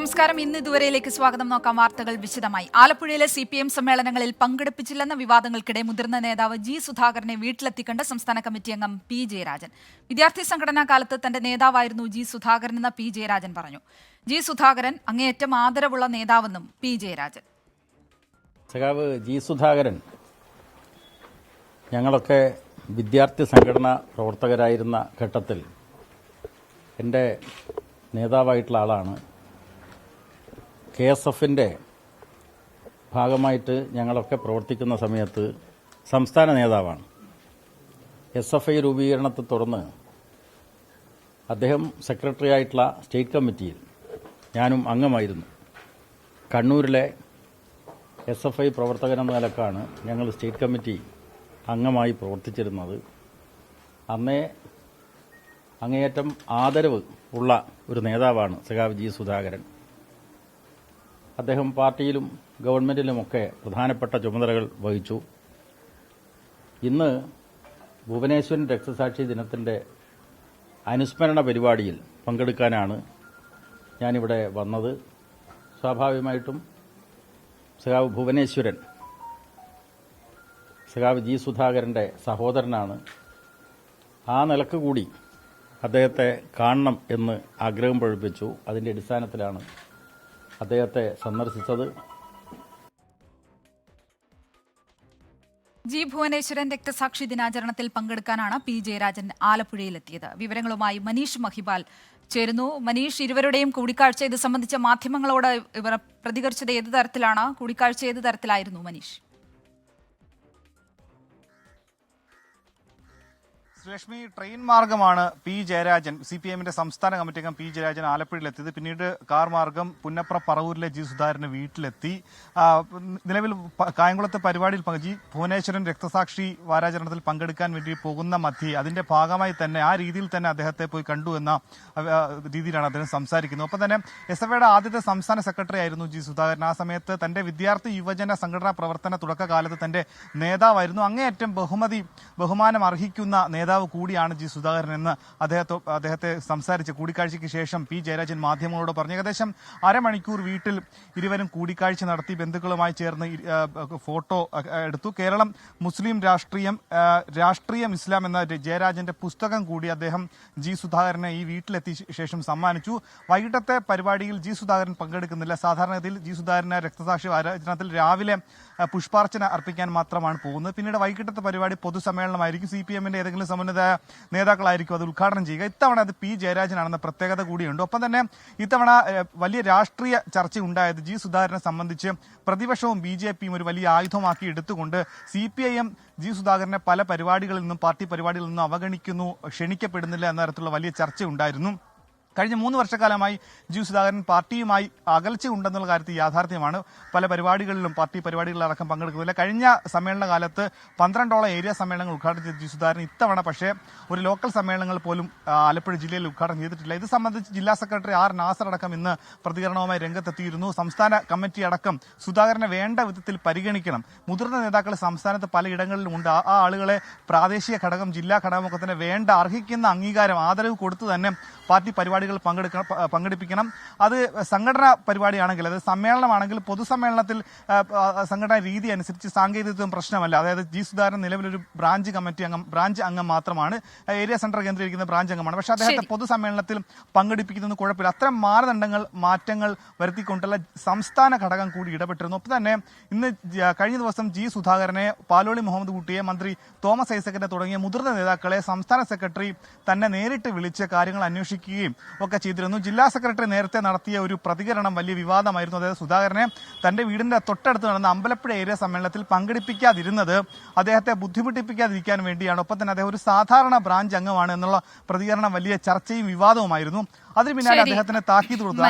നമസ്കാരം. ഇന്ന് ഇതുവരെയിലേക്ക് സ്വാഗതം. നോക്കാം വാർത്തകൾ വിശദമായി. ആലപ്പുഴയിലെ CPM സമ്മേളനങ്ങളിൽ പങ്കെടുപ്പിച്ചില്ലെന്ന വിവാദങ്ങൾക്കിടെ മുതിർന്ന നേതാവ് ജി സുധാകരനെ വീട്ടിലെത്തിക്കണ്ട സംസ്ഥാന കമ്മിറ്റി അംഗം പി ജയരാജൻ. വിദ്യാർത്ഥി സംഘടനാ കാലത്ത് തന്റെ നേതാവായിരുന്നു ജി സുധാകരനെന്ന് പി ജയരാജൻ പറഞ്ഞു. ജി സുധാകരൻ അങ്ങേയറ്റം ആദരവുള്ള നേതാവെന്നും പി ജയരാജൻ. സഖാവ് ജി സുധാകരൻ ഞങ്ങളൊക്കെ വിദ്യാർത്ഥി സംഘടനാ പ്രവർത്തകരായിരുന്ന ഘട്ടത്തിൽ എൻ്റെ നേതാവായിട്ടുള്ള ആളാണ്. KSFന്റെ ഭാഗമായിട്ട് ഞങ്ങളൊക്കെ പ്രവർത്തിക്കുന്ന സമയത്ത് സംസ്ഥാന നേതാവാണ്. SFI രൂപീകരണത്തെ തുടർന്ന് അദ്ദേഹം സെക്രട്ടറി ആയിട്ടുള്ള സ്റ്റേറ്റ് കമ്മിറ്റിയിൽ ഞാനും അംഗമായിരുന്നു. കണ്ണൂരിലെ SFI പ്രവർത്തകനെന്ന നിലക്കാണ് ഞങ്ങൾ സ്റ്റേറ്റ് കമ്മിറ്റി അംഗമായി പ്രവർത്തിച്ചിരുന്നത്. അന്നേ അങ്ങേയറ്റം ആദരവ് ഉള്ള ഒരു നേതാവാണ് സഖാവ് ജി സുധാകരൻ. അദ്ദേഹം പാർട്ടിയിലും ഗവൺമെന്റിലുമൊക്കെ പ്രധാനപ്പെട്ട ചുമതലകൾ വഹിച്ചു. ഇന്ന് ഭുവനേശ്വരൻ രക്തസാക്ഷി ദിനത്തിന്റെ അനുസ്മരണ പരിപാടിയിൽ പങ്കെടുക്കാനാണ് ഞാനിവിടെ വന്നത്. സ്വാഭാവികമായിട്ടും സഖാവ് ഭുവനേശ്വരൻ സഖാവ് ജി സുധാകരന്റെ സഹോദരനാണ്. ആ നിലക്ക് കൂടി അദ്ദേഹത്തെ കാണണം എന്ന് ആഗ്രഹം പ്രകടിപ്പിച്ചു. അതിന്റെ അടിസ്ഥാനത്തിലാണ് അദ്ദേഹത്തെ സന്ദർശിച്ചത്. ജി ഭുവനേശ്വരൻ രക്തസാക്ഷി ദിനാചരണത്തിൽ പങ്കെടുക്കാനാണ് പി ജയരാജൻ ആലപ്പുഴയിലെത്തിയത്. വിവരങ്ങളുമായി മനീഷ് മഹിബാൽ ചേരുന്നു. മനീഷ്, ഇരുവരുടെയും കൂടിക്കാഴ്ച ഇത് സംബന്ധിച്ച മാധ്യമങ്ങളോട് ഇവർ പ്രതികരിച്ചത് ഏത് തരത്തിലാണ്? കൂടിക്കാഴ്ച ഏത് തരത്തിലായിരുന്നു മനീഷ്? ലക്ഷ്മി, ട്രെയിൻ മാർഗമാണ് പി ജയരാജൻ, CPMന്റെ സംസ്ഥാന കമ്മിറ്റി അംഗം പി ജയരാജൻ ആലപ്പുഴയിലെത്തിയത്. പിന്നീട് കാർ മാർഗം പുന്നപ്ര പറവൂരിലെ ജി സുധാകരന്റെ വീട്ടിലെത്തി. നിലവിൽ കായംകുളത്തെ പരിപാടിയിൽ ജി ഭുവനേശ്വരൻ രക്തസാക്ഷി വാരാചരണത്തിൽ പങ്കെടുക്കാൻ വേണ്ടി പോകുന്ന മധ്യേ അതിന്റെ ഭാഗമായി തന്നെ ആ രീതിയിൽ തന്നെ അദ്ദേഹത്തെ പോയി കണ്ടു എന്ന രീതിയിലാണ് അദ്ദേഹം സംസാരിക്കുന്നത്. ഒപ്പം തന്നെ SFIയുടെ ആദ്യത്തെ സംസ്ഥാന സെക്രട്ടറി ആയിരുന്നു ജി സുധാകരൻ. ആ സമയത്ത് തന്റെ വിദ്യാർത്ഥി യുവജന സംഘടനാ പ്രവർത്തന തുടക്കകാലത്ത് തന്റെ നേതാവായിരുന്നു. അങ്ങേയറ്റം ബഹുമാനം അർഹിക്കുന്ന നേതാവ് കൂടിയാണ് ജി സുധാകരൻ എന്ന് അദ്ദേഹത്തെ സംസാരിച്ച് കൂടിക്കാഴ്ചയ്ക്ക് ശേഷം പി ജയരാജൻ മാധ്യമങ്ങളോട് പറഞ്ഞു. ഏകദേശം അരമണിക്കൂർ വീട്ടിൽ ഇരുവരും കൂടിക്കാഴ്ച നടത്തി. ബന്ധുക്കളുമായി ചേർന്ന് ഫോട്ടോ എടുത്തു. കേരളം മുസ്ലിം രാഷ്ട്രീയം ഇസ്ലാം എന്ന ജയരാജന്റെ പുസ്തകം കൂടി അദ്ദേഹം ജി സുധാകരനെ ഈ വീട്ടിലെത്തിയ ശേഷം സമ്മാനിച്ചു. വൈകിട്ടത്തെ പരിപാടിയിൽ ജി സുധാകരൻ പങ്കെടുക്കുന്നില്ല. സാധാരണഗതിയിൽ ജി സുധാകരൻ രക്തസാക്ഷി വാരാചരണത്തിൽ രാവിലെ പുഷ്പാർച്ചന അർപ്പിക്കാൻ മാത്രമാണ് പോകുന്നത്. പിന്നീട് വൈകിട്ടത്തെ പരിപാടി പൊതുസമ്മേളനമായിരിക്കും. CPMന്റെ ഏതെങ്കിലും സമുന്നത നേതാക്കളായിരിക്കും അത് ഉദ്ഘാടനം ചെയ്യുക. ഇത്തവണ അത് പി ജയരാജനാണെന്ന പ്രത്യേകത കൂടിയുണ്ട്. ഒപ്പം തന്നെ ഇത്തവണ വലിയ രാഷ്ട്രീയ ചർച്ച ഉണ്ടായത് ജി സുധാകരനെ സംബന്ധിച്ച് പ്രതിപക്ഷവും BJPയും ഒരു വലിയ ആയുധമാക്കി എടുത്തുകൊണ്ട് CPIM ജി സുധാകരനെ പല പരിപാടികളിൽ നിന്നും പാർട്ടി പരിപാടികളിൽ നിന്നും അവഗണിക്കുന്നു, ക്ഷണിക്കപ്പെടുന്നില്ല എന്ന തരത്തിലുള്ള വലിയ ചർച്ച ഉണ്ടായിരുന്നു. കഴിഞ്ഞ 3 വർഷക്കാലമായി ജി സുധാകരൻ പാർട്ടിയുമായി അകൽച്ച ഉണ്ടെന്നുള്ള കാര്യത്തിൽ യാഥാർത്ഥ്യമാണ്. പല പരിപാടികളിലും പാർട്ടി പരിപാടികളിലടക്കം പങ്കെടുക്കുന്നില്ല. കഴിഞ്ഞ സമ്മേളന കാലത്ത് 12ഓളം ഏരിയ സമ്മേളനങ്ങൾ ഉദ്ഘാടനം ചെയ്ത ജി സുധാകരൻ ഇത്തവണ പക്ഷേ ഒരു ലോക്കൽ സമ്മേളനങ്ങൾ പോലും ആലപ്പുഴ ജില്ലയിൽ ഉദ്ഘാടനം ചെയ്തിട്ടില്ല. ഇത് സംബന്ധിച്ച് ജില്ലാ സെക്രട്ടറി R നാസർ അടക്കം ഇന്ന് പ്രതികരണവുമായി രംഗത്തെത്തിയിരുന്നു. സംസ്ഥാന കമ്മിറ്റി അടക്കം സുധാകരനെ വേണ്ട വിധത്തിൽ പരിഗണിക്കണം. മുതിർന്ന നേതാക്കൾ സംസ്ഥാനത്ത് പലയിടങ്ങളിലുമുണ്ട്. ആ ആളുകളെ പ്രാദേശിക ഘടകം, ജില്ലാ ഘടകമൊക്കെ തന്നെ വേണ്ട അർഹിക്കുന്ന അംഗീകാരം, ആദരവ് കൊടുത്തു തന്നെ പാർട്ടി പരിപാടികൾ പങ്കെടുപ്പിക്കണം. അത് സംഘടനാ പരിപാടിയാണെങ്കിൽ, അത് സമ്മേളനമാണെങ്കിൽ പൊതുസമ്മേളനത്തിൽ സംഘടനാ രീതി അനുസരിച്ച് സാങ്കേതികത്വം പ്രശ്നമല്ല. അതായത് ജി സുധാകരൻ നിലവിലൊരു ബ്രാഞ്ച് അംഗം മാത്രമാണ്, ഏരിയ സെന്റർ കേന്ദ്രീകരിക്കുന്ന ബ്രാഞ്ച് അംഗമാണ്. പക്ഷേ അദ്ദേഹത്തെ പൊതുസമ്മേളനത്തിൽ പങ്കെടുപ്പിക്കുന്നത് കുഴപ്പമില്ല. അത്തരം മാറ്റങ്ങൾ വരുത്തിക്കൊണ്ടുള്ള സംസ്ഥാന ഘടകം കൂടി ഇടപെട്ടിരുന്നു. ഒപ്പം തന്നെ ഇന്ന് കഴിഞ്ഞ ദിവസം ജി സുധാകരനെ, പാലോളി മുഹമ്മദ് കുട്ടിയെ, മന്ത്രി തോമസ് ഐസക്കിനെ തുടങ്ങിയ മുതിർന്ന നേതാക്കളെ സംസ്ഥാന സെക്രട്ടറി തന്നെ നേരിട്ട് വിളിച്ച് കാര്യങ്ങൾ അന്വേഷിക്കുകയും ഒക്കെ ചെയ്തിരുന്നു. ജില്ലാ സെക്രട്ടറി നേരത്തെ നടത്തിയ ഒരു പ്രതികരണം വലിയ വിവാദമായിരുന്നു. അതായത് സുധാകരനെ തന്റെ വീടിന്റെ തൊട്ടടുത്ത് നടന്ന അമ്പലപ്പുഴ ഏരിയ സമ്മേളനത്തിൽ പങ്കെടുപ്പിക്കാതിരുന്നത് അദ്ദേഹത്തെ ബുദ്ധിമുട്ടിപ്പിക്കാതിരിക്കാൻ വേണ്ടിയാണ്. ഒപ്പം തന്നെ അദ്ദേഹം ഒരു സാധാരണ ബ്രാഞ്ച് അംഗമാണ് എന്നുള്ള പ്രതികരണം വലിയ ചർച്ചയും വിവാദവുമായിരുന്നു. അതിന് പിന്നാലെ അദ്ദേഹത്തിന് താക്കീത് കൊടുത്തു.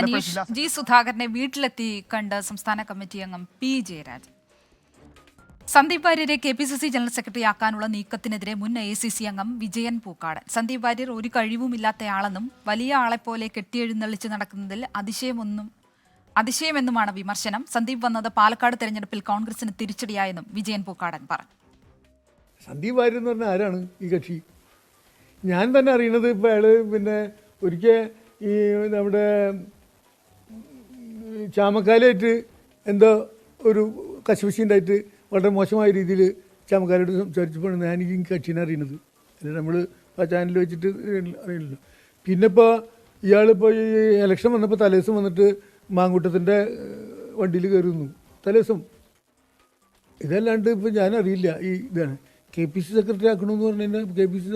ജി സുധാകരനെ വീട്ടിലെത്തി കണ്ട് സംസ്ഥാന കമ്മിറ്റി അംഗം പി ജയരാജൻ. സന്ദീപ് വാര്യരെ KPCC ജനറൽ സെക്രട്ടറി ആക്കാനുള്ള നീക്കത്തിനെതിരെ മുൻ ACC അംഗം വിജയൻ പൂക്കാടൻ. സന്ദീപ് വാര്യർ ഒരു കഴിവുമില്ലാത്തയാളെന്നും വലിയ ആളെപ്പോലെ കെട്ടിയെഴുന്നള്ളിച്ച് നടക്കുന്നതിൽ അതിശയമെന്നുമാണ് വിമർശനം. സന്ദീപ് വന്നത് പാലക്കാട് തെരഞ്ഞെടുപ്പിൽ കോൺഗ്രസിന് തിരിച്ചടിയായെന്നും വിജയൻ പൂക്കാടൻ പറഞ്ഞു. സന്ദീപ് വാര്യർ എന്ന് പറഞ്ഞാൽ ആരാണ് ഈ കക്ഷി? ഞാൻ തന്നെ അറിയണത് ഇപ്പോൾ അയാൾ പിന്നെ ഒരിക്കൽ ഈ നമ്മുടെ ചാമക്കാലായിട്ട് എന്തോ ഒരു കശുവശി ഉണ്ടായിട്ട് വളരെ മോശമായ രീതിയിൽ ചാമക്കാരോട് സംസാരിച്ചപ്പോഴാണ് ഞാൻ ഈ കക്ഷീനെ അറിയുന്നത്. അല്ല നമ്മൾ ആ ചാനലിൽ വെച്ചിട്ട് അറിയില്ലല്ലോ. പിന്നെ ഇപ്പോൾ ഇയാളിപ്പോൾ ഈ ഇലക്ഷൻ വന്നപ്പോൾ തലേദിവസം വന്നിട്ട് മാങ്കൂട്ടത്തിൻ്റെ വണ്ടിയിൽ കയറുന്നു തലേദിവസം. ഇതല്ലാണ്ട് ഇപ്പോൾ ഞാനറിയില്ല ഈ ഇതാണ് KPC സെക്രട്ടറി ആക്കണമെന്ന് പറഞ്ഞു കഴിഞ്ഞാൽ KPC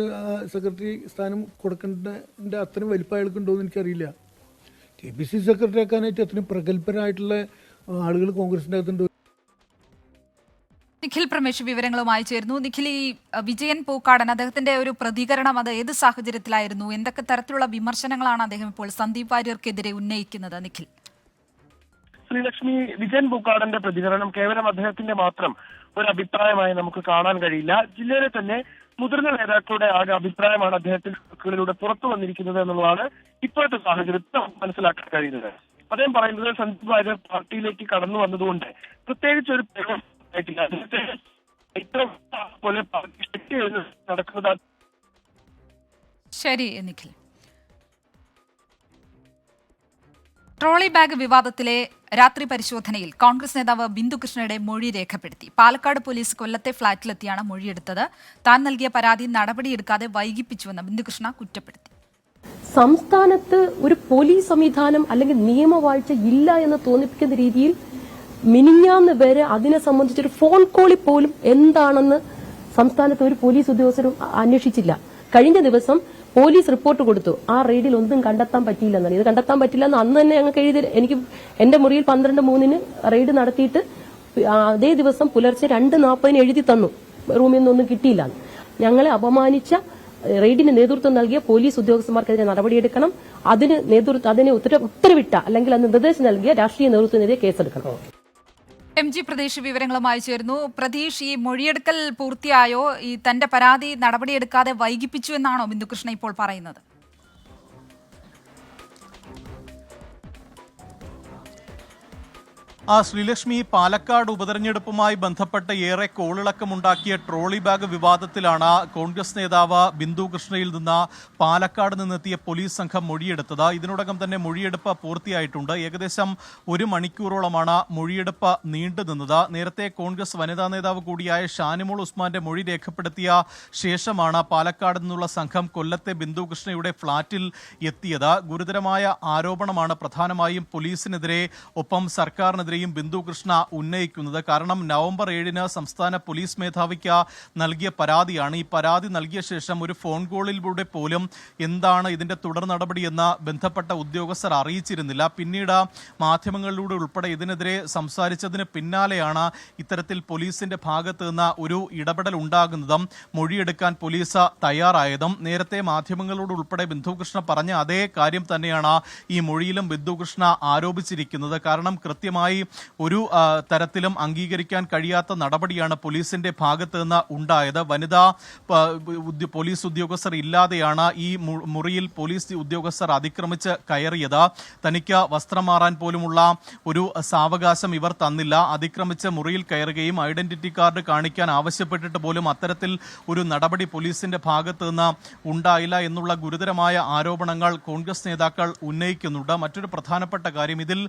സെക്രട്ടറി സ്ഥാനം കൊടുക്കേണ്ടതിൻ്റെ അത്രയും വലിപ്പം അയാൾക്കുണ്ടോ എന്ന് എനിക്കറിയില്ല. KPC സെക്രട്ടറി ആക്കാനായിട്ട് അത്രയും പ്രഗത്ഭരായിട്ടുള്ള ആളുകൾ കോൺഗ്രസിൻ്റെ അകത്തുണ്ട്. നിഖിൽ പ്രമേഷ് വിവരങ്ങളുമായി ചേർന്നു. നിഖിൽ, ഈ വിജയൻ പൂക്കാടൻ അദ്ദേഹത്തിന്റെ ഒരു പ്രതികരണം അത് ഏത് സാഹചര്യത്തിലായിരുന്നു? എന്തൊക്കെ തരത്തിലുള്ള വിമർശനങ്ങളാണ് അദ്ദേഹം ഇപ്പോൾ സന്ദീപ് വാര്യർക്കെതിരെ ഉന്നയിക്കുന്നത്? നിഖിൽ, ശ്രീലക്ഷ്മി, വിജയൻ പൂക്കാടന്റെ പ്രതികരണം കേവലം അദ്ദേഹത്തിന്റെ മാത്രം ഒരു അഭിപ്രായമായി നമുക്ക് കാണാൻ കഴിയില്ല. ജില്ലയിലെ തന്നെ മുതിർന്ന നേതാക്കളുടെ ആകെ അഭിപ്രായമാണ് അദ്ദേഹത്തിലൂടെ പുറത്തു വന്നിരിക്കുന്നത് എന്നുള്ളതാണ് ഇപ്പോഴത്തെ സാഹചര്യത്തിൽ നമുക്ക് മനസ്സിലാക്കാൻ കഴിയുന്നത്. അദ്ദേഹം പറയുന്നത് സന്ദീപ് വാര്യർ പാർട്ടിയിലേക്ക് കടന്നു വന്നതുകൊണ്ട് പ്രത്യേകിച്ച് ഒരു ആയിട്ടില്ല. അദ്ദേഹത്തെ ഏറ്റവും പോലെ നടക്കുന്നത്. ശരി നിഖിൽ. ട്രോളി ബാഗ് വിവാദത്തിലെ രാത്രി പരിശോധനയിൽ കോൺഗ്രസ് നേതാവ് ബിന്ദു കൃഷ്ണയുടെ മൊഴി രേഖപ്പെടുത്തി. പാലക്കാട് പോലീസ് കൊല്ലത്തെ ഫ്ളാറ്റിലെത്തിയാണ് മൊഴിയെടുത്തത്. താൻ നൽകിയ പരാതി നടപടിയെടുക്കാതെ വൈകിപ്പിച്ചുവെന്ന് ബിന്ദുകൃഷ്ണ കുറ്റപ്പെടുത്തി. സംസ്ഥാനത്ത് ഒരു പോലീസ് സംവിധാനം അല്ലെങ്കിൽ നിയമവാഴ്ച ഇല്ല എന്ന് തോന്നിപ്പിക്കുന്ന രീതിയിൽ മിനിഞ്ഞാന്ന് വരെ അതിനെ സംബന്ധിച്ചൊരു ഫോൺ കോളിൽ പോലും എന്താണെന്ന് സംസ്ഥാനത്ത് ഒരു പോലീസ് ഉദ്യോഗസ്ഥരും അന്വേഷിച്ചില്ല. കഴിഞ്ഞ ദിവസം പോലീസ് റിപ്പോർട്ട് കൊടുത്തു, ആ റെയ്ഡിൽ ഒന്നും കണ്ടെത്താൻ പറ്റിയില്ലെന്നാണ്. ഇത് കണ്ടെത്താൻ പറ്റില്ല എന്ന് അന്ന് തന്നെ ഞങ്ങൾക്ക് എനിക്ക് എന്റെ മുറിയിൽ 12:03 റെയ്ഡ് നടത്തിയിട്ട് അതേ ദിവസം പുലർച്ചെ 2:40 എഴുതി തന്നു, റൂമിൽ നിന്നൊന്നും കിട്ടിയില്ല. ഞങ്ങളെ അപമാനിച്ച റെയ്ഡിന് നേതൃത്വം നൽകിയ പോലീസ് ഉദ്യോഗസ്ഥന്മാർക്കെതിരെ നടപടിയെടുക്കണം. അതിന് ഉത്തരവിട്ട അല്ലെങ്കിൽ അന്ന് നിർദ്ദേശം നൽകിയ രാഷ്ട്രീയ നേതൃത്വത്തിനെതിരെ കേസെടുക്കണം. MG പ്രതീഷ് വിവരങ്ങളുമായി ചേർന്നു. പ്രതീഷ്, ഈ മൊഴിയെടുക്കൽ പൂർത്തിയായോ? ഈ തന്റെ പരാതി നടപടിയെടുക്കാതെ വൈകിപ്പിച്ചു എന്നാണോ ബിന്ദുകൃഷ്ണ ഇപ്പോൾ പറയുന്നത്? ശ്രീലക്ഷ്മി, പാലക്കാട് ഉപതെരഞ്ഞെടുപ്പുമായി ബന്ധപ്പെട്ട് ഏറെ കോളിളക്കമുണ്ടാക്കിയ ട്രോളി ബാഗ് വിവാദത്തിലാണ് കോൺഗ്രസ് നേതാവ് ബിന്ദു കൃഷ്ണയിൽ നിന്ന് പാലക്കാട് നിന്നെത്തിയ പോലീസ് സംഘം മൊഴിയെടുത്തത്. ഇതിനോടകം തന്നെ മൊഴിയെടുപ്പ് പൂർത്തിയായിട്ടുണ്ട്. ഏകദേശം 1 മണിക്കൂറോളമാണ് മൊഴിയെടുപ്പ് നീണ്ടുനിന്നത്. നേരത്തെ കോൺഗ്രസ് വനിതാ നേതാവ് കൂടിയായ ഷാനിമോൾ ഉസ്മാന്റെ മൊഴി രേഖപ്പെടുത്തിയ ശേഷമാണ് പാലക്കാട് നിന്നുള്ള സംഘം കൊല്ലത്തെ ബിന്ദു കൃഷ്ണയുടെ ഫ്ളാറ്റിൽ എത്തിയത്. ഗുരുതരമായ ആരോപണമാണ് പ്രധാനമായും പോലീസിനെതിരെ ഒപ്പം സർക്കാരിനെതിരെ ബിന്ദു കൃഷ്ണ ഉന്നയിക്കുന്നത്. കാരണം നവംബർ 7 സംസ്ഥാന പോലീസ് മേധാവിക്ക് നൽകിയ പരാതിയാണ്. ഈ പരാതി നൽകിയ ശേഷം ഒരു ഫോൺ കോളിലൂടെ പോലും എന്താണ് ഇതിന്റെ തുടർ നടപടിയെന്ന് ബന്ധപ്പെട്ട ഉദ്യോഗസ്ഥർ അറിയിച്ചിരുന്നില്ല. പിന്നീട് മാധ്യമങ്ങളിലൂടെ ഉൾപ്പെടെ ഇതിനെതിരെ സംസാരിച്ചതിന് പിന്നാലെയാണ് ഇത്തരത്തിൽ പോലീസിന്റെ ഭാഗത്ത് നിന്ന് ഒരു ഇടപെടൽ ഉണ്ടാകുന്നതും മൊഴിയെടുക്കാൻ പോലീസ് തയ്യാറായതും. നേരത്തെ മാധ്യമങ്ങളോട് ഉൾപ്പെടെ ബിന്ദുകൃഷ്ണ പറഞ്ഞ അതേ കാര്യം തന്നെയാണ് ഈ മൊഴിയിലും ബിന്ദുകൃഷ്ണ ആരോപിച്ചിരിക്കുന്നത്. കാരണം കൃത്യമായി ഒരു തരത്തിലും അംഗീകരിക്കാൻ കഴിയാത്ത നടപടിയാണ് പോലീസിന്റെ ഭാഗത്ത് നിന്ന് ഉണ്ടായത്. വനിതാ പോലീസ് ഉദ്യോഗസ്ഥർ ഇല്ലാതെയാണ് ഈ മുറിയിൽ പോലീസ് ഉദ്യോഗസ്ഥർ അതിക്രമിച്ച് കയറിയത്. തനിക്ക് വസ്ത്രം മാറാൻ പോലുമുള്ള ഒരു സാവകാശം ഇവർ തന്നില്ല. അതിക്രമിച്ച് മുറിയിൽ കയറുകയും ഐഡന്റിറ്റി കാർഡ് കാണിക്കാൻ ആവശ്യപ്പെട്ടിട്ട് പോലും അത്തരത്തിൽ ഒരു നടപടി പോലീസിന്റെ ഭാഗത്ത് നിന്ന് ഉണ്ടായില്ല എന്നുള്ള ഗുരുതരമായ ആരോപണങ്ങൾ കോൺഗ്രസ് നേതാക്കൾ ഉന്നയിക്കുന്നുണ്ട്. മറ്റൊരു പ്രധാനപ്പെട്ട കാര്യം, ഇതിൽ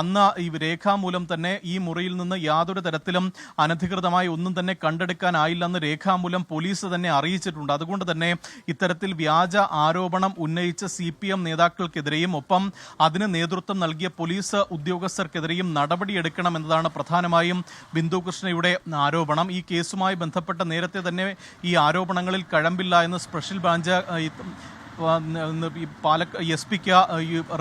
അന്ന് ഈ രേഖാമൂലം തന്നെ ഈ മുറിയിൽ നിന്ന് യാതൊരു തരത്തിലും അനധികൃതമായി ഒന്നും തന്നെ കണ്ടെടുക്കാനായില്ലെന്ന് രേഖാമൂലം പോലീസ് തന്നെ അറിയിച്ചിട്ടുണ്ട്. അതുകൊണ്ട് തന്നെ ഇത്തരത്തിൽ വ്യാജ ആരോപണം ഉന്നയിച്ച CPM നേതാക്കൾക്കെതിരെയും ഒപ്പം അതിന് നേതൃത്വം നൽകിയ പോലീസ് ഉദ്യോഗസ്ഥർക്കെതിരെയും നടപടിയെടുക്കണം എന്നതാണ് പ്രധാനമായും ബിന്ദുകൃഷ്ണയുടെ ആരോപണം. ഈ കേസുമായി ബന്ധപ്പെട്ട നേരത്തെ തന്നെ ഈ ആരോപണങ്ങളിൽ കഴമ്പില്ല എന്ന് സ്പെഷ്യൽ ബ്രാഞ്ച് SP-ക്ക്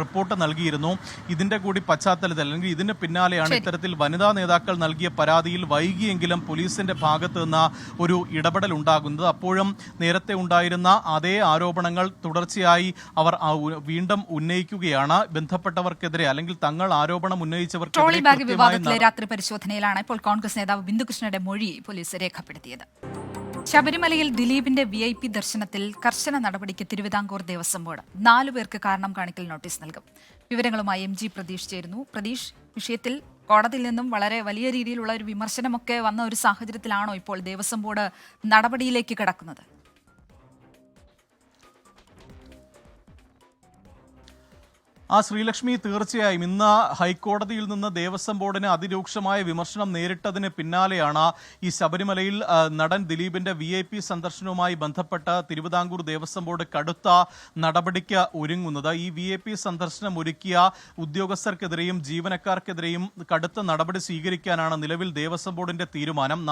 റിപ്പോർട്ട് നൽകിയിരുന്നു. ഇതിന്റെ കൂടി പശ്ചാത്തലത്തിൽ അല്ലെങ്കിൽ ഇതിന് പിന്നാലെയാണ് ഇത്തരത്തിൽ വനിതാ നേതാക്കൾ നൽകിയ പരാതിയിൽ വൈകിയെങ്കിലും പോലീസിന്റെ ഭാഗത്ത് നിന്ന് ഒരു ഇടപെടൽ ഉണ്ടാകുന്നത്. അപ്പോഴും നേരത്തെ ഉണ്ടായിരുന്ന അതേ ആരോപണങ്ങൾ തുടർച്ചയായി അവർ വീണ്ടും ഉന്നയിക്കുകയാണ്. ബന്ധപ്പെട്ടവർക്കെതിരെ അല്ലെങ്കിൽ തങ്ങൾ ആരോപണം ഉന്നയിച്ചവർക്കെതിരെ രാത്രി പരിശോധനയിലാണ് ഇപ്പോൾ കോൺഗ്രസ് നേതാവ് ബിന്ദുകൃഷ്ണയുടെ മൊഴി പോലീസ് രേഖപ്പെടുത്തിയത്. ശബരിമലയിൽ ദിലീപിന്റെ VIP ദർശനത്തിൽ കർശന നടപടിക്ക് തിരുവിതാംകൂർ ദേവസ്വം ബോർഡ് 4 പേർക്ക് കാരണം കാണിക്കൽ നോട്ടീസ് നൽകും. വിവരങ്ങളുമായി MG പ്രതീഷ് ചേരുന്നു. പ്രതീഷ്, വിഷയത്തിൽ കോടതിയിൽ നിന്നും വളരെ വലിയ രീതിയിലുള്ള ഒരു വിമർശനമൊക്കെ വന്ന ഒരു സാഹചര്യത്തിലാണോ ഇപ്പോൾ ദേവസ്വം ബോർഡ് നടപടിയിലേക്ക് കടക്കുന്നത്? ശ്രീലക്ഷ്മി, തീർച്ചയായും ഇന്ന് ഹൈക്കോടതിയിൽ നിന്ന് ദേവസ്വം ബോർഡിന് അതിരൂക്ഷമായ വിമർശനം നേരിട്ടതിന് പിന്നാലെയാണ് ഈ ശബരിമലയിൽ നടൻ ദിലീപിന്റെ VIP സന്ദർശനവുമായി ബന്ധപ്പെട്ട് തിരുവിതാംകൂർ ദേവസ്വം ബോർഡ് കടുത്ത നടപടിക്ക് ഒരുങ്ങുന്നത്. ഈ VIP സന്ദർശനം ഒരുക്കിയ ഉദ്യോഗസ്ഥർക്കെതിരെയും ജീവനക്കാർക്കെതിരെയും കടുത്ത നടപടി സ്വീകരിക്കാനാണ് നിലവിൽ ദേവസ്വം ബോർഡിന്റെ തീരുമാനം.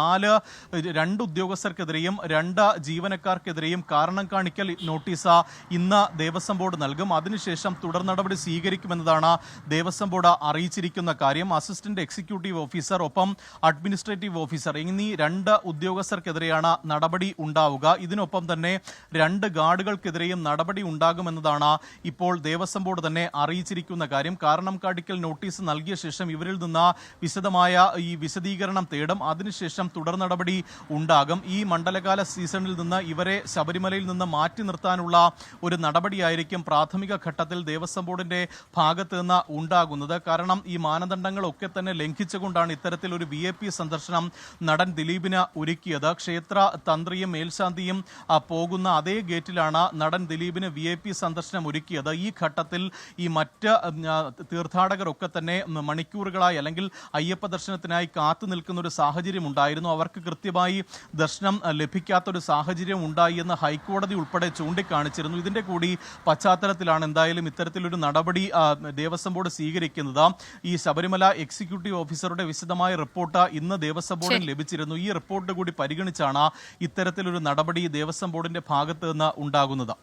2 ഉദ്യോഗസ്ഥർക്കെതിരെയും 2 ജീവനക്കാർക്കെതിരെയും കാരണം കാണിക്കൽ നോട്ടീസ് ഇന്ന് ദേവസ്വം ബോർഡ് നൽകും. അതിനുശേഷം തുടർ നടപടി സ്വീകരിക്കുമെന്നതാണ് ദേവസ്വം ബോർഡ് അറിയിച്ചിരിക്കുന്ന കാര്യം. അസിസ്റ്റന്റ് എക്സിക്യൂട്ടീവ് ഓഫീസർ ഒപ്പം അഡ്മിനിസ്ട്രേറ്റീവ് ഓഫീസർ എന്നീ 2 ഉദ്യോഗസ്ഥർക്കെതിരെയാണ് നടപടി ഉണ്ടാവുക. ഇതിനൊപ്പം തന്നെ 2 ഗാർഡുകൾക്കെതിരെയും നടപടി ഉണ്ടാകുമെന്നതാണ് ഇപ്പോൾ ദേവസ്വം ബോർഡ് തന്നെ അറിയിച്ചിരിക്കുന്ന കാര്യം. കാരണം കാണിക്കൽ നോട്ടീസ് നൽകിയ ശേഷം ഇവരിൽ നിന്ന് വിശദമായ ഈ വിശദീകരണം തേടും. അതിനുശേഷം തുടർ നടപടി ഉണ്ടാകും. ഈ മണ്ഡലകാല സീസണിൽ നിന്ന് ഇവരെ ശബരിമലയിൽ നിന്ന് മാറ്റി നിർത്താനുള്ള ഒരു നടപടിയായിരിക്കും പ്രാഥമിക ഘട്ടത്തിൽ ദേവസ്വം ബോർഡിന്റെ ഭാഗത്ത് നിന്ന് ഉണ്ടാകുന്നത്. കാരണം ഈ മാനദണ്ഡങ്ങളൊക്കെ തന്നെ ലംഘിച്ചുകൊണ്ടാണ് ഇത്തരത്തിലൊരു VIP സന്ദർശനം നടൻ ദിലീപിന് ഒരുക്കിയത്. ക്ഷേത്ര തന്ത്രിയും മേൽശാന്തിയും പോകുന്ന അതേ ഗേറ്റിലാണ് നടൻ ദിലീപിന് VIP സന്ദർശനം ഒരുക്കിയത്. ഈ ഘട്ടത്തിൽ ഈ മറ്റ് തീർത്ഥാടകരൊക്കെ തന്നെ മണിക്കൂറുകളായി അല്ലെങ്കിൽ അയ്യപ്പ ദർശനത്തിനായി കാത്തു നിൽക്കുന്ന ഒരു സാഹചര്യം ഉണ്ടായിരുന്നു. അവർക്ക് കൃത്യമായി ദർശനം ലഭിക്കാത്തൊരു സാഹചര്യം ഉണ്ടായി എന്ന് ഹൈക്കോടതി ഉൾപ്പെടെ ചൂണ്ടിക്കാണിച്ചിരുന്നു. ഇതിന്റെ കൂടി പശ്ചാത്തലത്തിലാണ് എന്തായാലും ഇത്തരത്തിലൊരു നടപടി ദേവസ്വം ബോർഡ് സ്വീകരിക്കുന്നത്. ഈ ശബരിമല എക്സിക്യൂട്ടീവ് ഓഫീസറുടെ വിശദമായ റിപ്പോർട്ട് ഇന്ന് ദേവസ്വം ബോർഡിന് ലഭിച്ചിരുന്നു. ഈ റിപ്പോർട്ട് കൂടി പരിഗണിച്ചാണ് ഇത്തരത്തിലൊരു നടപടി ദേവസ്വം ബോർഡിന്റെ ഭാഗത്ത് നിന്ന് ഉണ്ടാകുന്നത്.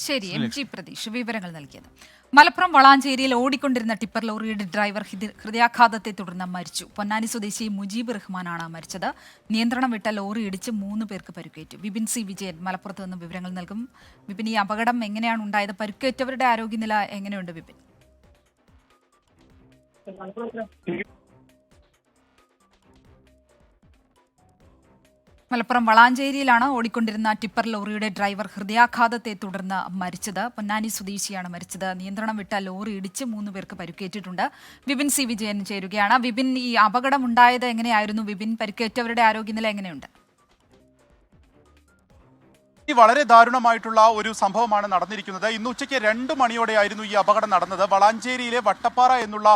ശരി, MG പ്രതീഷ് വിവരങ്ങൾ നൽകിയത്. മലപ്പുറം വളാഞ്ചേരിയിൽ ഓടിക്കൊണ്ടിരുന്ന ടിപ്പർ ലോറിയുടെ ഡ്രൈവർ ഹൃദയാഘാതത്തെ തുടർന്ന് മരിച്ചു. പൊന്നാനി സ്വദേശി മുജീബ് റഹ്മാനാണ് മരിച്ചത്. നിയന്ത്രണം വിട്ട ലോറി ഇടിച്ച് 3 പേർക്ക് പരിക്കേറ്റു. വിപിൻ C വിജയൻ മലപ്പുറത്ത് നിന്ന് വിവരങ്ങൾ നൽകും. വിപിൻ, ഈ അപകടം എങ്ങനെയാണ് ഉണ്ടായത്? പരിക്കേറ്റവരുടെ ആരോഗ്യനില എങ്ങനെയുണ്ട് വിപിൻ? മലപ്പുറം വളാഞ്ചേരിയിലാണ് ഓടിക്കൊണ്ടിരുന്ന ടിപ്പർ ലോറിയുടെ ഡ്രൈവർ ഹൃദയാഘാതത്തെ തുടർന്ന് മരിച്ചത്. പൊന്നാനി സ്വദേശിയാണ് മരിച്ചത്. നിയന്ത്രണം വിട്ട ലോറി ഇടിച്ച് 3 പേർക്ക് പരിക്കേറ്റിട്ടുണ്ട്. വിപിൻ C വിജയൻ ചേരുകയാണ്. വിപിൻ, ഈ അപകടം ഉണ്ടായത് എങ്ങനെയായിരുന്നു? വിപിൻ, പരിക്കേറ്റവരുടെ ആരോഗ്യനില എങ്ങനെയുണ്ട്? വളരെ ദാരുണമായിട്ടുള്ള ഒരു സംഭവമാണ് നടന്നിരിക്കുന്നത്. ഇന്ന് ഉച്ചയ്ക്ക് 2 മണിയോടെയായിരുന്നു ഈ അപകടം നടന്നത്. വളാഞ്ചേരിയിലെ വട്ടപ്പാറ എന്നുള്ള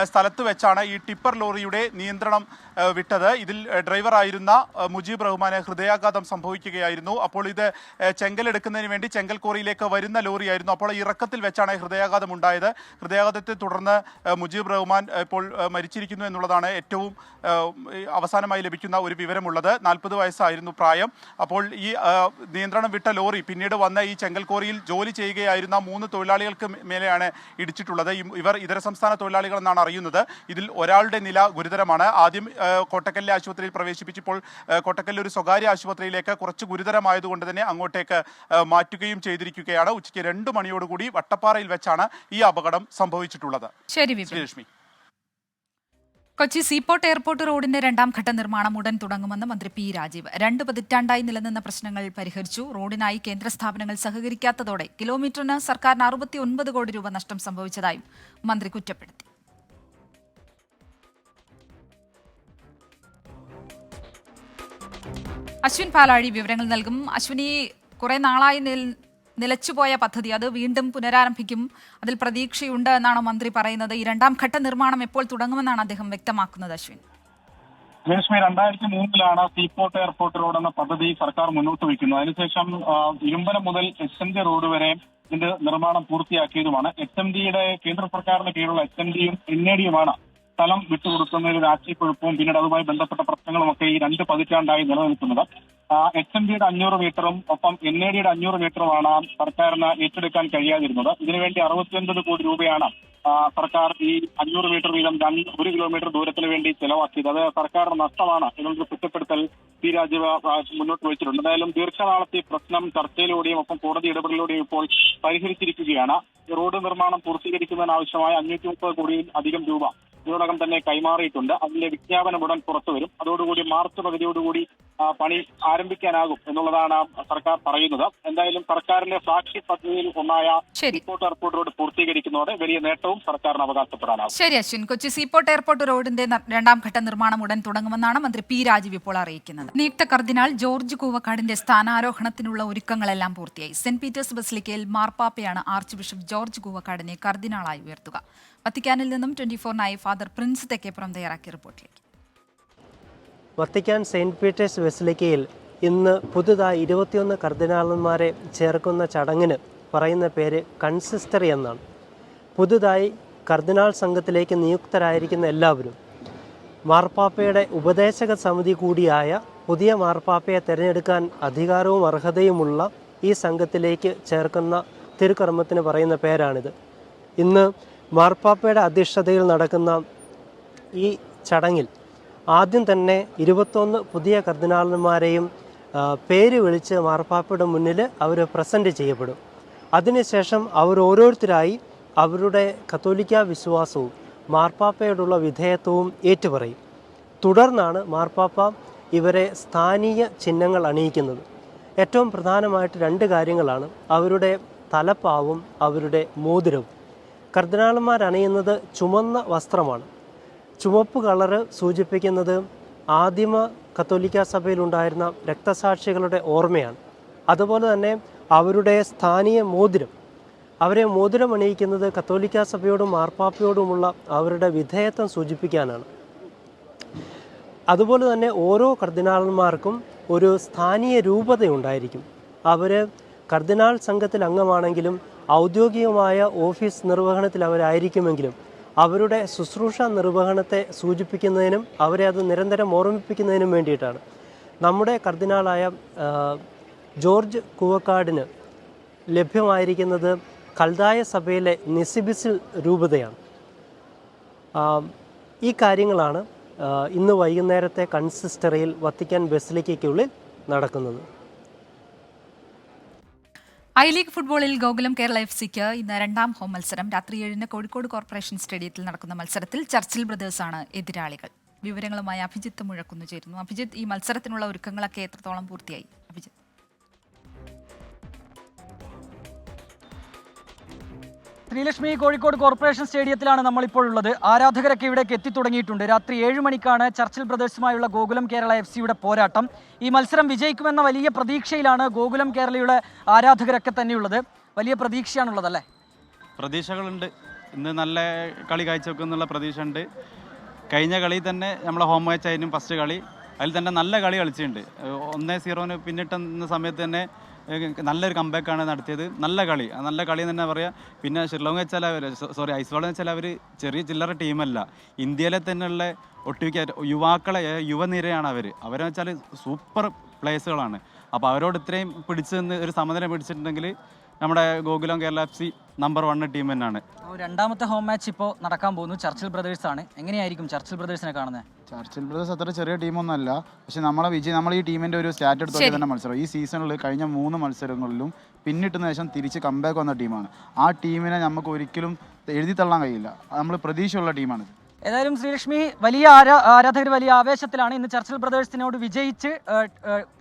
സ്ഥലത്ത് വെച്ചാണ് ഈ ടിപ്പർ ലോറിയുടെ നിയന്ത്രണം വിട്ടത്. ഇതിൽ ഡ്രൈവറായിരുന്ന മുജീബ് റഹ്മാന് ഹൃദയാഘാതം സംഭവിക്കുകയായിരുന്നു. അപ്പോൾ ഇത് ചെങ്കലെടുക്കുന്നതിന് വേണ്ടി ചെങ്കൽ കോറിയിലേക്ക് വരുന്ന ലോറിയായിരുന്നു. അപ്പോൾ ഇറക്കത്തിൽ വെച്ചാണ് ഹൃദയാഘാതം ഉണ്ടായത്. ഹൃദയാഘാതത്തെ തുടർന്ന് മുജീബ് റഹ്മാൻ ഇപ്പോൾ മരിച്ചിരിക്കുന്നു എന്നുള്ളതാണ് ഏറ്റവും അവസാനമായി ലഭിക്കുന്ന ഒരു വിവരമുള്ളത്. 40 വയസ്സായിരുന്നു പ്രായം. അപ്പോൾ ഈ നിയന്ത്രണം വിട്ട ലോറി പിന്നീട് വന്ന ഈ ചെങ്കൽ കോറിയിൽ ജോലി ചെയ്യുകയായിരുന്ന 3 തൊഴിലാളികൾക്ക് മേലെയാണ് ഇടിച്ചിട്ടുള്ളത്. ഇവർ ഇതര സംസ്ഥാന തൊഴിലാളികളെന്നാണ് അറിയുന്നത്. ഇതിൽ ഒരാളുടെ നില ഗുരുതരമാണ്. ആദ്യം കോട്ടക്കലിലെ ആശുപത്രിയിൽ പ്രവേശിപ്പിച്ചപ്പോൾ കോട്ടക്കലിലെ ഒരു സ്വകാര്യ ആശുപത്രിയിലേക്ക് കുറച്ച് ഗുരുതരമായതുകൊണ്ട് തന്നെ അങ്ങോട്ടേക്ക് മാറ്റുകയും ചെയ്തിരിക്കുകയാണ്. ഉച്ചയ്ക്ക് 2 മണിയോടുകൂടി വട്ടപ്പാറയിൽ വെച്ചാണ് ഈ അപകടം സംഭവിച്ചിട്ടുള്ളത്. ശരി വിപിൻ. കൊച്ചി സീപോർട്ട് എയർപോർട്ട് റോഡിന്റെ 2ാം ഘട്ട നിർമ്മാണം ഉടൻ തുടങ്ങുമെന്ന് മന്ത്രി P രാജീവ്. 2 പതിറ്റാണ്ടായി നിലനിന്ന പ്രശ്നങ്ങൾ പരിഹരിച്ചു. റോഡിനായി കേന്ദ്ര സ്ഥാപനങ്ങൾ സഹകരിക്കാത്തതോടെ കിലോമീറ്ററിന് സർക്കാരിന് 69 കോടി രൂപ നഷ്ടം സംഭവിച്ചതായും മന്ത്രി കുറ്റപ്പെടുത്തി. അശ്വിൻ പാലാഴി വിവരങ്ങൾ നൽകും. അശ്വിനി, കുറെ നാളായി നിലച്ചുപോയ പദ്ധതി അത് വീണ്ടും പുനരാരംഭിക്കും, അതിൽ പ്രതീക്ഷയുണ്ട് എന്നാണ് മന്ത്രി പറയുന്നത്. ഈ 2ാം ഘട്ട നിർമ്മാണം എപ്പോൾ തുടങ്ങുമെന്നാണ് അദ്ദേഹം വ്യക്തമാക്കുന്നത്? Ashwin, Lakshmi, 2003 seaport airport road എന്ന പദ്ധതി സർക്കാർ മുന്നോട്ട് വയ്ക്കുന്നത്. അതിനുശേഷം ഇരുമ്പനം മുതൽ HMD റോഡ് വരെ ഇതിന്റെ നിർമ്മാണം പൂർത്തിയാക്കിയതുമാണ്. HMDയുടെ കേന്ദ്ര സർക്കാരിന് കീഴിലുള്ള HMDയും NADയുമാണ് സ്ഥലം വിട്ടുകൊടുക്കുന്നതിൽ രാഷ്ട്രീയക്കുഴപ്പവും പിന്നീട് അതുമായി ബന്ധപ്പെട്ട പ്രശ്നങ്ങളുമൊക്കെ ഈ 2 പതിറ്റാണ്ടായി നിലനിൽക്കുന്നത്. HMDയുടെ 500 മീറ്ററും ഒപ്പം NADയുടെ 500 മീറ്ററുമാണ് സർക്കാരിന് ഏറ്റെടുക്കാൻ കഴിയാതിരുന്നത്. ഇതിനുവേണ്ടി 69 കോടി രൂപയാണ് സർക്കാർ ഈ 500 മീറ്റർ വീതം 1 കിലോമീറ്റർ ദൂരത്തിന് വേണ്ടി ചെലവാക്കിയത്. അത് സർക്കാരിന് നഷ്ടമാണ് എന്നൊരു കുറ്റപ്പെടുത്തൽ P രാജീവ് മുന്നോട്ട് വെച്ചിട്ടുണ്ട്. എന്തായാലും ദീർഘനാളത്തെ പ്രശ്നം ചർച്ചയിലൂടെയും ഒപ്പം കോടതി ഇടപെടലിലൂടെയും ഇപ്പോൾ പരിഹരിച്ചിരിക്കുകയാണ്. റോഡ് നിർമ്മാണം പൂർത്തീകരിക്കുന്നതിനാവശ്യമായ 530 കോടിയിൽ അധികം രൂപ ഇതിനോടകം തന്നെ കൈമാറിയിട്ടുണ്ട്. അതിന്റെ വിജ്ഞാപനം ഉടൻ പുറത്തുവരും. അതോടുകൂടി മാർച്ച് പകുതിയോടുകൂടി പണി ആരംഭിക്കാനാകും എന്നുള്ളതാണ് സർക്കാർ പറയുന്നത്. എന്തായാലും സർക്കാരിന്റെ ഫ്ലാഗ്ഷിപ്പ് പദ്ധതിയിൽ ഒന്നായ സീപോർട്ട് എയർപോർട്ട് റോഡ് പൂർത്തീകരിക്കുന്നതോടെ വലിയ നേട്ടവും സർക്കാരിന് അവകാശപ്പെടാനാകും. ശരി അശ്വിൻ, കൊച്ചി സീപോർട്ട് എയർപോർട്ട് റോഡിന്റെ രണ്ടാം ഘട്ട നിർമ്മാണം ഉടൻ തുടങ്ങുമെന്നാണ് മന്ത്രി പി രാജീവ് ഇപ്പോൾ അറിയിക്കുന്നത്. നിയുക്ത കർദിനാൾ ജോർജ് കൂവക്കാടിന്റെ സ്ഥാനാരോഹണത്തിനുള്ള ഒരുക്കങ്ങളെല്ലാം പൂർത്തിയായി. സെന്റ് പീറ്റേഴ്സ് ബസിലിക്കയിൽ മാർപ്പാപ്പയാണ് ആർച്ച് ബിഷപ്പ് ജോർജ് കൂവക്കാടിനെ കർദിനാളായി ഉയർത്തുക. വത്തിക്കാനിൽ നിന്നും 24 ഫാദർ പ്രിൻസ് തെക്കേപ്പുറം തയ്യാറാക്കിയ റിപ്പോർട്ടിലേക്ക്. വത്തിക്കാൻ സെയിൻറ്റ് പീറ്റേഴ്സ് ബസിലിക്കയിൽ ഇന്ന് പുതുതായി 21 കർദിനാളന്മാരെ ചേർക്കുന്ന ചടങ്ങിന് പറയുന്ന പേര് കൺസിസ്റ്ററി എന്നാണ്. പുതുതായി കർദിനാൾ സംഘത്തിലേക്ക് നിയുക്തരായിരിക്കുന്ന എല്ലാവരും മാർപ്പാപ്പയുടെ ഉപദേശക സമിതി കൂടിയായ പുതിയ മാർപ്പാപ്പയെ തിരഞ്ഞെടുക്കാൻ അധികാരവും അർഹതയുമുള്ള ഈ സംഘത്തിലേക്ക് ചേർക്കുന്ന തിരുക്കർമ്മത്തിന് പറയുന്ന പേരാണിത്. ഇന്ന് മാർപ്പാപ്പയുടെ അധ്യക്ഷതയിൽ നടക്കുന്ന ഈ ചടങ്ങിൽ ആദ്യം തന്നെ 21 പുതിയ കർദിനാളന്മാരെയും പേര് വിളിച്ച് മാർപ്പാപ്പയുടെ മുന്നിൽ അവർ പ്രസൻറ്റ് ചെയ്യപ്പെടും. അതിനുശേഷം അവർ ഓരോരുത്തരായി അവരുടെ കത്തോലിക്ക വിശ്വാസവും മാർപ്പാപ്പയോടുള്ള വിധേയത്വവും ഏറ്റുപറയും. തുടർന്നാണ് മാർപ്പാപ്പ ഇവരെ സ്ഥാനീയ ചിഹ്നങ്ങൾ അണിയിക്കുന്നത്. ഏറ്റവും പ്രധാനമായിട്ട് 2 കാര്യങ്ങളാണ്: അവരുടെ തലപ്പാവും അവരുടെ മോതിരവും. കർദിനാളന്മാർ അണിയുന്നത് ചുമന്ന വസ്ത്രമാണ്. ചുവപ്പ് കളറ് സൂചിപ്പിക്കുന്നത് ആദിമ കത്തോലിക്ക സഭയിലുണ്ടായിരുന്ന രക്തസാക്ഷികളുടെ ഓർമ്മയാണ്. അതുപോലെ തന്നെ അവരുടെ സ്ഥാനീയ മോതിരം, അവരെ മോതിരം അണിയിക്കുന്നത് കത്തോലിക്ക സഭയോടും മാർപ്പാപ്പയോടുമുള്ള അവരുടെ വിധേയത്വം സൂചിപ്പിക്കാനാണ്. അതുപോലെ തന്നെ ഓരോ കർദിനാളന്മാർക്കും ഒരു സ്ഥാനീയ രൂപതയുണ്ടായിരിക്കും. അവർ കർദിനാൾ സംഘത്തിൽ അംഗമാണെങ്കിലും ഔദ്യോഗികമായ ഓഫീസ് നിർവഹണത്തിൽ അവരായിരിക്കുമെങ്കിലും അവരുടെ ശുശ്രൂഷ നിർവഹണത്തെ സൂചിപ്പിക്കുന്നതിനും അവരെ അത് നിരന്തരം ഓർമ്മിപ്പിക്കുന്നതിനും വേണ്ടിയിട്ടാണ്. നമ്മുടെ കർദിനാളായ ജോർജ് കൂവക്കാടിന് ലഭ്യമായിരിക്കുന്നത് കൽദായ സഭയിലെ നിസിബിസിൽ രൂപതയാണ്. ഈ കാര്യങ്ങളാണ് ഇന്ന് വൈകുന്നേരത്തെ കൺസിസ്റ്ററിയിൽ വത്തിക്കാൻ ബസിലിക്കയ്ക്കുള്ളിൽ നടക്കുന്നത്. ഐ ലീഗ് ഫുട്ബോളിൽ ഗോകുലം കേരള FC-ക്ക് ഇന്ന് രണ്ടാം ഹോം മത്സരം. രാത്രി 7-ന് കോഴിക്കോട് കോർപ്പറേഷൻ സ്റ്റേഡിയത്തിൽ നടക്കുന്ന മത്സരത്തിൽ ചർച്ചിൽ ബ്രദേഴ്സാണ് എതിരാളികൾ. വിവരങ്ങളുമായി അഭിജിത്ത് മുഴക്കുന്ന് ചേരുന്നു. അഭിജിത്ത്, ഈ മത്സരത്തിനുള്ള ഒരുക്കങ്ങളൊക്കെ എത്രത്തോളം പൂർത്തിയായി? അഭിജിത്ത്. ശ്രീലക്ഷ്മി, കോഴിക്കോട് കോർപ്പറേഷൻ സ്റ്റേഡിയത്തിലാണ് നമ്മളിപ്പോൾ ഉള്ളത്. ആരാധകരൊക്കെ ഇവിടേക്ക് എത്തിത്തുടങ്ങിയിട്ടുണ്ട്. രാത്രി 7 മണിക്കാണ് ചർച്ചിൽ ബ്രദേഴ്സുമായുള്ള ഗോകുലം കേരള FC-യുടെ പോരാട്ടം. ഈ മത്സരം വിജയിക്കുമെന്ന വലിയ പ്രതീക്ഷയിലാണ് ഗോകുലം കേരളയുടെ ആരാധകരൊക്കെ തന്നെയുള്ളത്. വലിയ പ്രതീക്ഷയാണുള്ളതല്ലേ? പ്രതീക്ഷകളുണ്ട്. ഇന്ന് നല്ല കളി കാഴ്ചവെക്കുന്നുള്ള പ്രതീക്ഷ ഉണ്ട്. കഴിഞ്ഞ കളി തന്നെ നമ്മളെ ഹോം മാച്ച് ആയിരുന്നു ഫസ്റ്റ് കളി. അതിൽ തന്നെ നല്ല കളി കളിച്ചിട്ടുണ്ട്. 1-0 പിന്നിട്ടുന്ന സമയത്ത് തന്നെ നല്ലൊരു കംബാക്കാണ് നടത്തിയത്. നല്ല കളി എന്ന് തന്നെ പറയാം. പിന്നെ ഷിർലോങ് വെച്ചാൽ ഐസ്വാൾ എന്ന് വെച്ചാൽ അവർ ചെറിയ ചില്ലറ ടീമല്ല. ഇന്ത്യയിലെ തന്നെയുള്ള ഒട്ടുമിക്ക യുവനിരയാണ് അവരെ വെച്ചാൽ സൂപ്പർ പ്ലേയേഴ്സുകളാണ്. അപ്പോൾ അവരോട് ഇത്രയും പിടിച്ച് നിന്ന് ഒരു സമനില പിടിച്ചിട്ടുണ്ടെങ്കിൽ നമ്മുടെ Gokulam Kerala FC number 1 team തന്നെയാണ്. രണ്ടാമത്തെ ഹോം മാച്ച് ഇപ്പോൾ നടക്കാൻ പോകുന്നു. ചർച്ചിൽ ബ്രദേഴ്സാണ്. എങ്ങനെയായിരിക്കും ചർച്ചിൽ ബ്രദേഴ്സിനെ കാണുന്നത്? ചർച്ചിൽ ബ്രദേഴ്സ് അത്ര ചെറിയ ടീമൊന്നുമല്ല. പക്ഷെ നമ്മൾ ഈ ടീമിന്റെ ഒരു സ്റ്റാറ്റ് എടുത്ത് തന്നെ മത്സരം ഈ സീസണിൽ കഴിഞ്ഞ 3 മത്സരങ്ങളിലും പിന്നിട്ടുന്ന ശേഷം തിരിച്ച് കംബാക്ക് വന്ന ടീമാണ്. ആ ടീമിനെ നമുക്ക് ഒരിക്കലും എഴുതി തള്ളാൻ കഴിയില്ല. നമ്മൾ പ്രതീക്ഷയുള്ള ടീമാണിത്. ഏതായാലും ശ്രീലക്ഷ്മി, വലിയ ആരാധകർ വലിയ ആവേശത്തിലാണ്. ഇന്ന് ചർച്ചിൽ ബ്രദേഴ്സിനോട് വിജയിച്ച്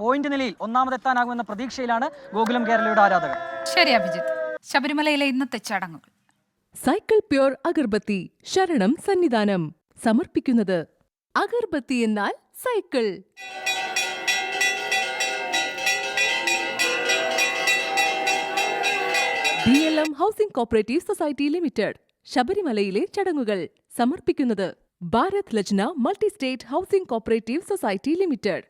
പോയിന്റ് നിലയിൽ ഒന്നാമതെത്താനാകുമെന്ന പ്രതീക്ഷയിലാണ് ഗോകുലം കേരളയുടെ ആരാധകർ. ശരി അഭിജിത്ത്. ശബരിമലയിലെ ഇന്നത്തെ ചടങ്ങുകൾ. സൈക്കിൾ പ്യൂർ അഗർബത്തി ശരണം സന്നിധാനം സമർപ്പിക്കുന്നത് അഗർബത്തി എന്നാൽ Cycle. DLM housing cooperative society limited ശബരിമലയിലെ ചടങ്ങുകൾ സമർപ്പിക്കുന്നത് Bharat Lajna multi state housing cooperative society limited.